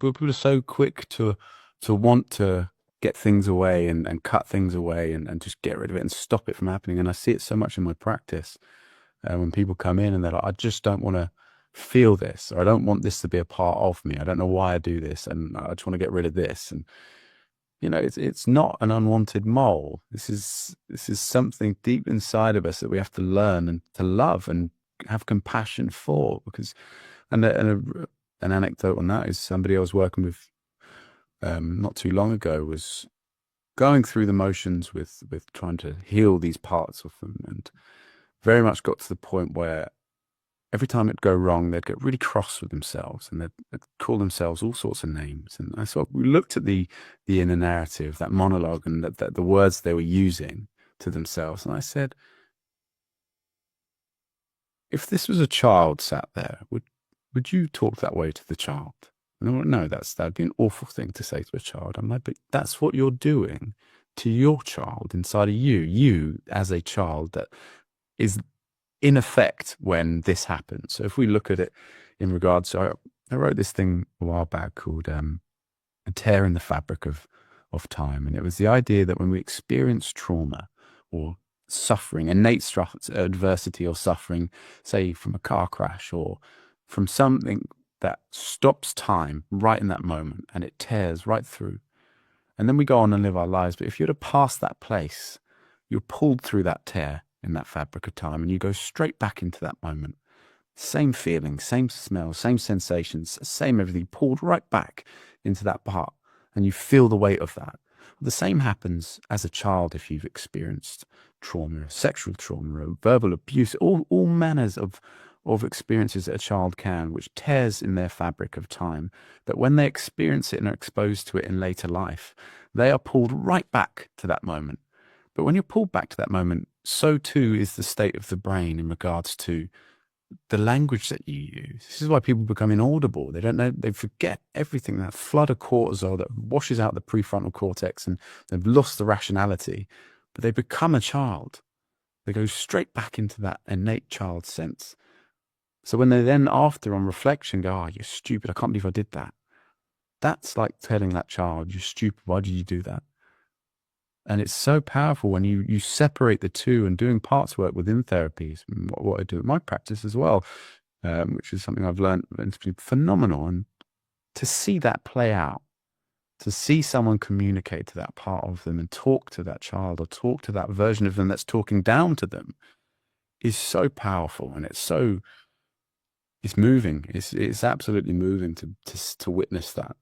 people are so quick to want to get things away and cut things away and just get rid of it and stop it from happening. And I see it so much in my practice when people come in and they're like, I just don't want to feel this, or I don't want this to be a part of me. I don't know why I do this, and I just want to get rid of this. And it's not an unwanted mole. This is something deep inside of us that we have to learn and to love and have compassion for. Because an anecdote on that is somebody I was working with not too long ago was going through the motions with trying to heal these parts of them, and very much got to the point where every time it'd go wrong, they'd get really cross with themselves and they'd call themselves all sorts of names. And I sort of, we looked at the inner narrative, that monologue, and that the words they were using to themselves. And I said, if this was a child sat there, would you talk that way to the child? And they went, no, that'd be an awful thing to say to a child. I'm like, but that's what you're doing to your child inside of you as a child that is in effect when this happens. So if we look at it in regards, so I wrote this thing a while back called A Tear in the Fabric of Time. And it was the idea that when we experience trauma or suffering, innate adversity or suffering, say from a car crash or from something that stops time right in that moment and it tears right through. And then we go on and live our lives. But if you're to pass that place, you're pulled through that tear in that fabric of time and you go straight back into that moment. Same feeling, same smell, same sensations, same everything, pulled right back into that part. And you feel the weight of that. The same happens as a child if you've experienced trauma, sexual trauma, verbal abuse, all manners of experiences that a child can, which tears in their fabric of time, that when they experience it and are exposed to it in later life, they are pulled right back to that moment. But when you're pulled back to that moment, so too is the state of the brain in regards to the language that you use. This is why people become inaudible. They don't know, they forget everything, that flood of cortisol that washes out the prefrontal cortex, and they've lost the rationality, but they become a child. They go straight back into that innate child sense. So when they then after on reflection go, oh, you're stupid, I can't believe I did that. That's like telling that child, you're stupid, why did you do that? And it's so powerful when you separate the two, and doing parts work within therapies, what I do in my practice as well, which is something I've learned, and it's been phenomenal. And to see that play out, to see someone communicate to that part of them and talk to that child or talk to that version of them that's talking down to them is so powerful. And it's moving. It's absolutely moving to witness that.